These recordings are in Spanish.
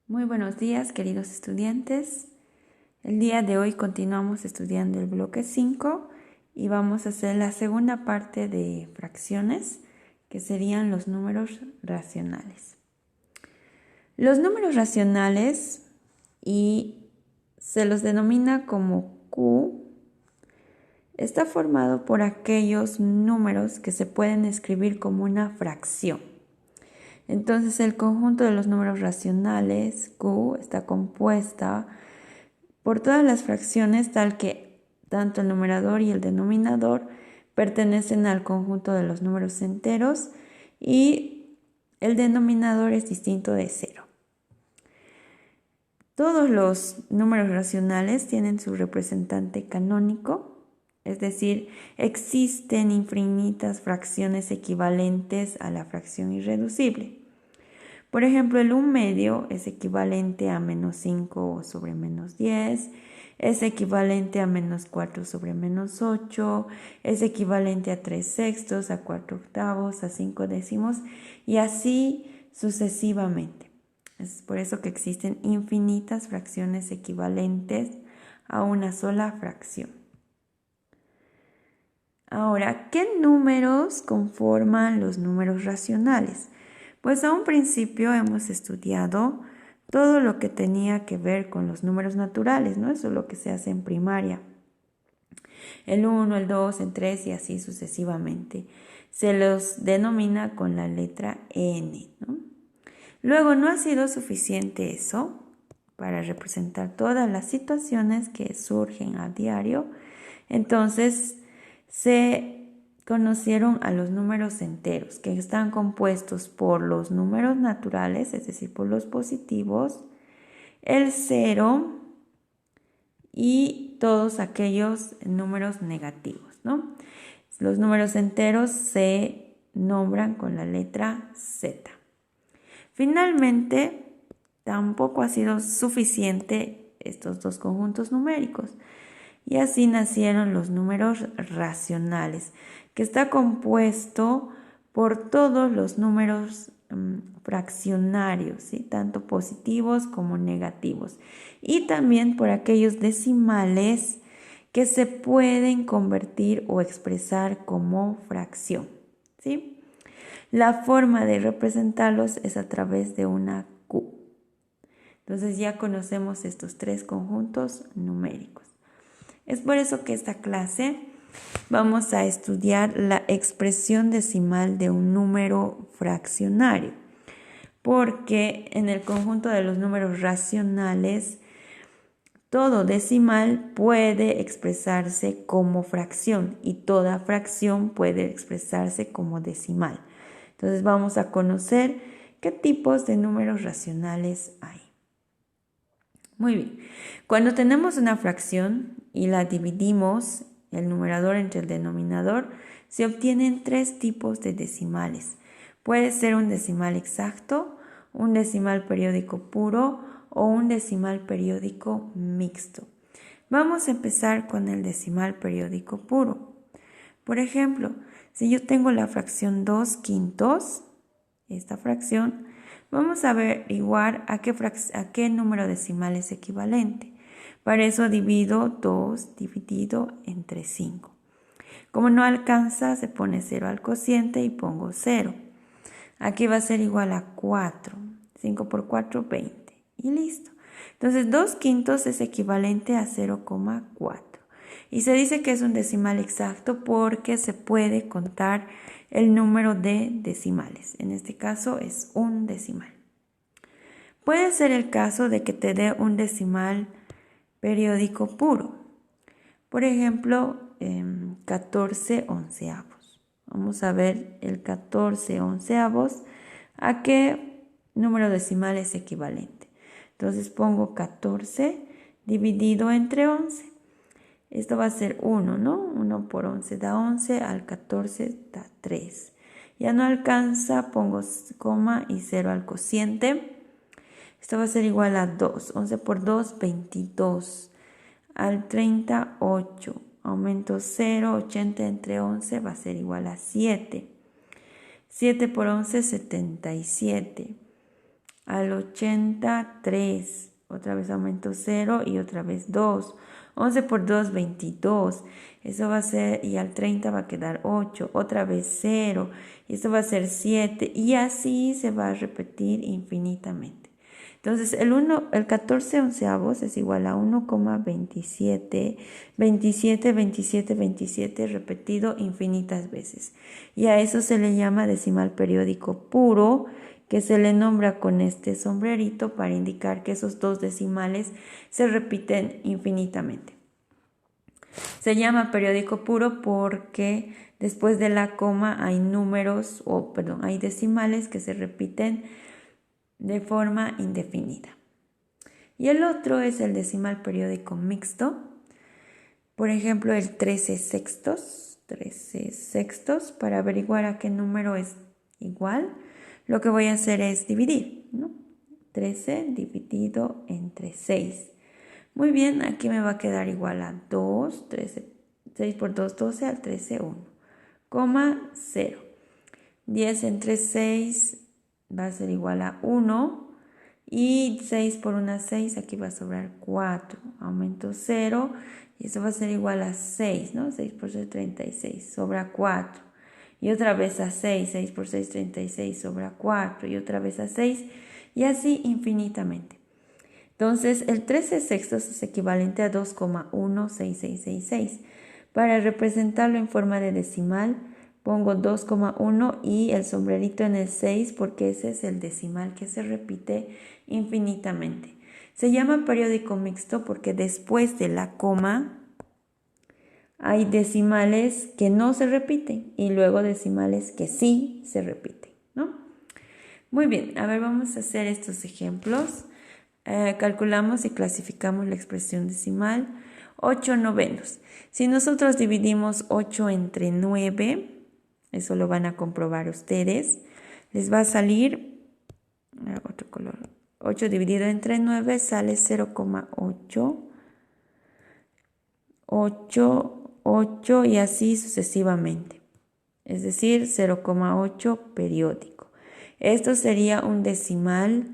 Muy buenos días, queridos estudiantes. El día de hoy continuamos estudiando el bloque 5 y vamos a hacer la segunda parte de fracciones, que serían los números racionales. Los números racionales, y se los denomina como Q, está formado por aquellos números que se pueden escribir como una fracción. Entonces el conjunto de los números racionales, Q, está compuesta por todas las fracciones tal que tanto el numerador y el denominador pertenecen al conjunto de los números enteros y el denominador es distinto de 0. Todos los números racionales tienen su representante canónico, es decir, existen infinitas fracciones equivalentes a la fracción irreducible. Por ejemplo, el 1/2 es equivalente a -5 sobre -10, es equivalente a -4 sobre -8, es equivalente a 3/6, a 4/8, a 5/10 y así sucesivamente. Es por eso que existen infinitas fracciones equivalentes a una sola fracción. Ahora, ¿qué números conforman los números racionales? Pues a un principio hemos estudiado todo lo que tenía que ver con los números naturales, ¿no? Eso es lo que se hace en primaria. El 1, el 2, el 3 y así sucesivamente. Se los denomina con la letra N, ¿no? Luego, no ha sido suficiente eso para representar todas las situaciones que surgen a diario. Entonces, se conocieron a los números enteros, que están compuestos por los números naturales, es decir, por los positivos, el 0 y todos aquellos números negativos, ¿no? Los números enteros se nombran con la letra Z. Finalmente, tampoco ha sido suficiente estos dos conjuntos numéricos. Y así nacieron los números racionales, que está compuesto por todos los números fraccionarios, ¿sí? Tanto positivos como negativos. Y también por aquellos decimales que se pueden convertir o expresar como fracción, ¿sí? La forma de representarlos es a través de una Q. Entonces ya conocemos estos tres conjuntos numéricos. Es por eso que esta clase vamos a estudiar la expresión decimal de un número fraccionario, porque en el conjunto de los números racionales, todo decimal puede expresarse como fracción y toda fracción puede expresarse como decimal. Entonces vamos a conocer qué tipos de números racionales hay. Muy bien, cuando tenemos una fracción y la dividimos, el numerador entre el denominador, se obtienen tres tipos de decimales. Puede ser un decimal exacto, un decimal periódico puro o un decimal periódico mixto. Vamos a empezar con el decimal periódico puro. Por ejemplo, si yo tengo la fracción 2/5, esta fracción, vamos a averiguar a qué número decimal es equivalente. Para eso divido 2 dividido entre 5. Como no alcanza, se pone 0 al cociente y pongo 0. Aquí va a ser igual a 4. 5 por 4, 20. Y listo. Entonces 2/5 es equivalente a 0,4. Y se dice que es un decimal exacto porque se puede contar el número de decimales. En este caso es un decimal. Puede ser el caso de que te dé un decimal periódico puro. Por ejemplo, 14 onceavos. Vamos a ver el 14 onceavos. ¿A qué número decimal es equivalente? Entonces pongo 14 dividido entre 11. Esto va a ser 1, ¿no? 1 por 11 da 11, al 14 da 3. Ya no alcanza, pongo coma y 0 al cociente. Esto va a ser igual a 2. 11 por 2, 22. Al 30, 8. Aumento 0, 80 entre 11 va a ser igual a 7. 7 por 11, 77. al 83. Otra vez aumento 0 y otra vez 2. 11 por 2, 22. Eso va a ser, y al 30 va a quedar 8. Otra vez 0. Y esto va a ser 7. Y así se va a repetir infinitamente. Entonces, el 14 onceavos es igual a 1,27, 27, 27, 27 repetido infinitas veces. Y a eso se le llama decimal periódico puro, que se le nombra con este sombrerito para indicar que esos dos decimales se repiten infinitamente. Se llama periódico puro porque después de la coma hay hay decimales que se repiten de forma indefinida. Y el otro es el decimal periódico mixto. Por ejemplo, el 13 sextos. 13 sextos, para averiguar a qué número es igual, lo que voy a hacer es dividir, ¿no? 13 dividido entre 6. Muy bien, aquí me va a quedar igual a 2, 13, 6 por 2, 12, al 13, 1, coma 0. 10 entre 6 va a ser igual a 1 y 6 por 1, 6, aquí va a sobrar 4. Aumento 0 y eso va a ser igual a 6, ¿no? 6 por 6, 36, sobra 4. Y otra vez a 6, 6 por 6, 36, sobra 4. Y otra vez a 6 y así infinitamente. Entonces, el 13 sextos es equivalente a 2,16666. Para representarlo en forma de decimal, pongo 2,1 y el sombrerito en el 6 porque ese es el decimal que se repite infinitamente. Se llama periódico mixto porque después de la coma hay decimales que no se repiten y luego decimales que sí se repiten, ¿no? Muy bien, a ver, vamos a hacer estos ejemplos. Calculamos y clasificamos la expresión decimal. 8 novenos. Si nosotros dividimos 8 entre 9, eso lo van a comprobar ustedes, les va a salir, otro color, 8 dividido entre 9 sale 0,8, 8, 8 y así sucesivamente. Es decir, 0,8 periódico. Esto sería un decimal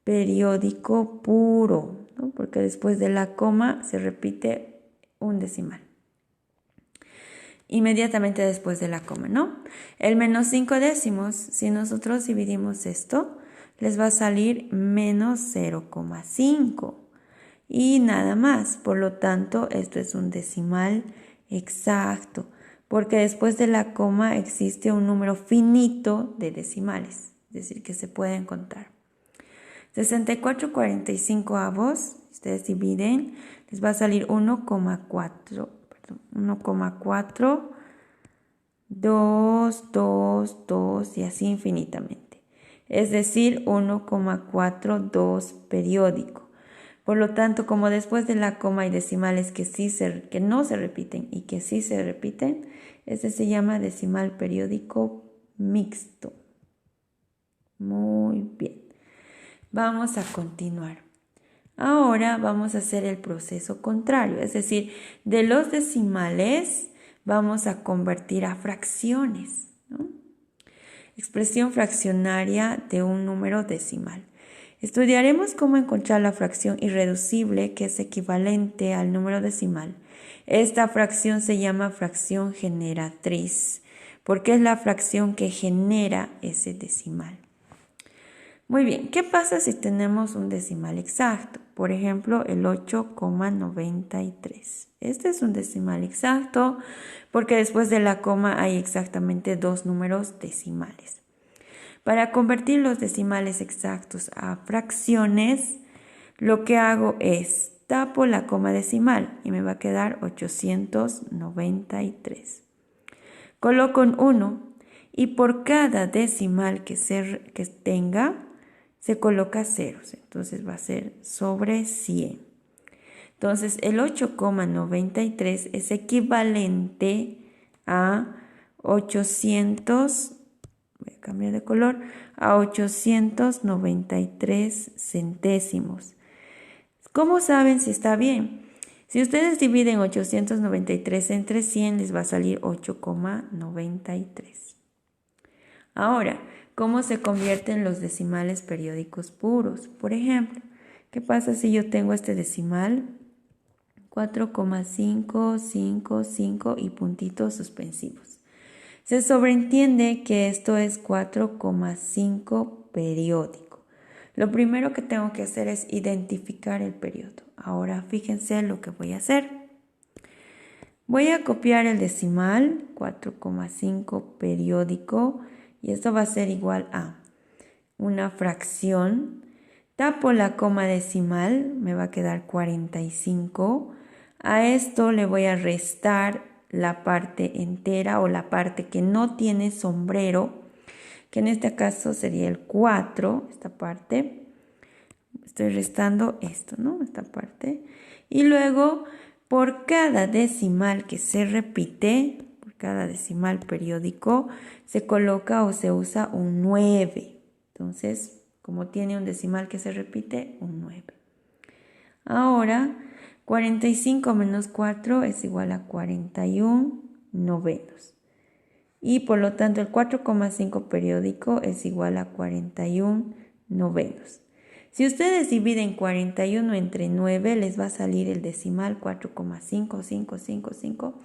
periódico puro, ¿no? Porque después de la coma se repite un decimal. Inmediatamente después de la coma, ¿no? El menos 5 décimos, si nosotros dividimos esto, les va a salir menos 0,5 y nada más. Por lo tanto, esto es un decimal exacto, porque después de la coma existe un número finito de decimales, es decir, que se pueden contar. 64/45 avos, ustedes dividen, les va a salir 1,4, 2, 2, 2 y así infinitamente. Es decir, 1,42 periódico. Por lo tanto, como después de la coma hay decimales que no se repiten y que sí se repiten, ese se llama decimal periódico mixto. Muy bien. Vamos a continuar. Ahora vamos a hacer el proceso contrario, es decir, de los decimales vamos a convertir a fracciones, ¿no? Expresión fraccionaria de un número decimal. Estudiaremos cómo encontrar la fracción irreducible que es equivalente al número decimal. Esta fracción se llama fracción generatriz porque es la fracción que genera ese decimal. Muy bien, ¿qué pasa si tenemos un decimal exacto? Por ejemplo, el 8,93. Este es un decimal exacto porque después de la coma hay exactamente dos números decimales. Para convertir los decimales exactos a fracciones, lo que hago es tapo la coma decimal y me va a quedar 893. Coloco un 1 y por cada decimal que tenga, se coloca ceros, entonces va a ser sobre 100. Entonces el 8,93 es equivalente a 800, voy a cambiar de color, a 893 centésimos. ¿Cómo saben si está bien? Si ustedes dividen 893 entre 100, les va a salir 8,93. Ahora, cómo se convierten los decimales periódicos puros. Por ejemplo, ¿qué pasa si yo tengo este decimal? 4,555 y puntitos suspensivos. Se sobreentiende que esto es 4,5 periódico. Lo primero que tengo que hacer es identificar el periodo. Ahora fíjense lo que voy a hacer. Voy a copiar el decimal 4,5 periódico y esto va a ser igual a una fracción. Tapo la coma decimal, me va a quedar 45. A esto le voy a restar la parte entera o la parte que no tiene sombrero, que en este caso sería el 4, esta parte. Estoy restando esto, ¿no? Esta parte. Y luego, por cada decimal que se repite, por cada decimal periódico, se coloca o se usa un 9. Entonces, como tiene un decimal que se repite, un 9. Ahora, 45 menos 4 es igual a 41 novenos. Y por lo tanto, el 4,5 periódico es igual a 41 novenos. Si ustedes dividen 41 entre 9, les va a salir el decimal 4,5555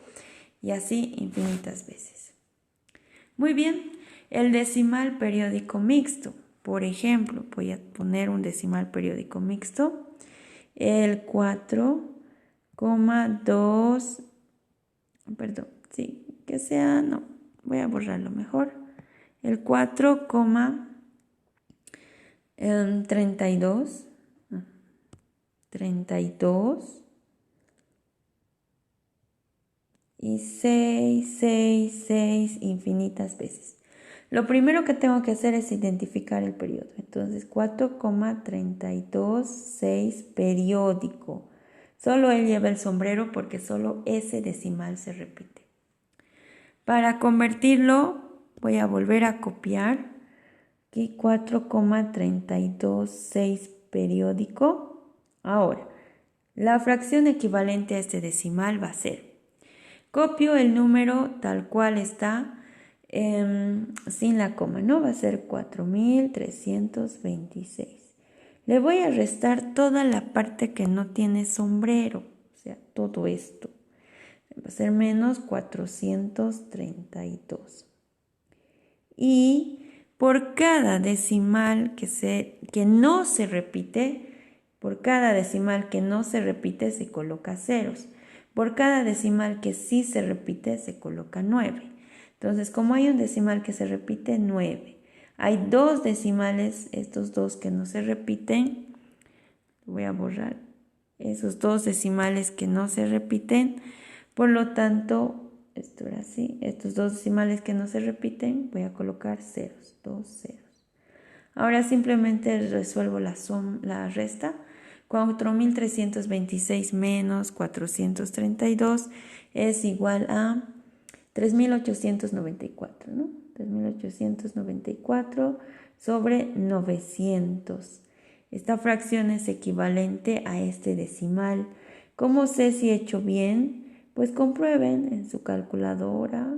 y así infinitas veces. Muy bien, el decimal periódico mixto. Por ejemplo, voy a poner un decimal periódico mixto. El 4,2, perdón, sí, que sea, no, voy a borrarlo mejor. El 4,32 y 6 infinitas veces. Lo primero que tengo que hacer es identificar el periodo. Entonces, 4,326 periódico. Solo él lleva el sombrero porque solo ese decimal se repite. Para convertirlo, voy a volver a copiar. Aquí 4,326 periódico. Ahora, la fracción equivalente a este decimal va a ser, copio el número tal cual está, sin la coma, ¿no? Va a ser 4,326. Le voy a restar toda la parte que no tiene sombrero, o sea, todo esto. Va a ser menos 432. Y por cada decimal que no se repite, por cada decimal que no se repite se coloca ceros. Por cada decimal que sí se repite se coloca 9. Entonces, como hay un decimal que se repite, 9. Hay dos decimales, estos dos que no se repiten. Voy a borrar esos dos decimales que no se repiten. Por lo tanto, esto era así. Estos dos decimales que no se repiten, voy a colocar ceros, 2 ceros. Ahora simplemente resuelvo la resta. 4,326 menos 432 es igual a 3,894, ¿no? 3,894 sobre 900. Esta fracción es equivalente a este decimal. ¿Cómo sé si he hecho bien? Pues comprueben en su calculadora,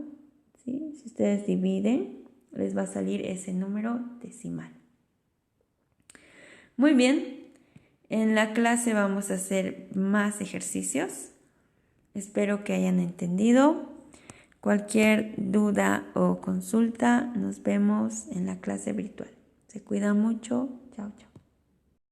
¿sí? Si ustedes dividen, les va a salir ese número decimal. Muy bien, en la clase vamos a hacer más ejercicios. Espero que hayan entendido. Cualquier duda o consulta, nos vemos en la clase virtual. Se cuidan mucho. Chao, chao.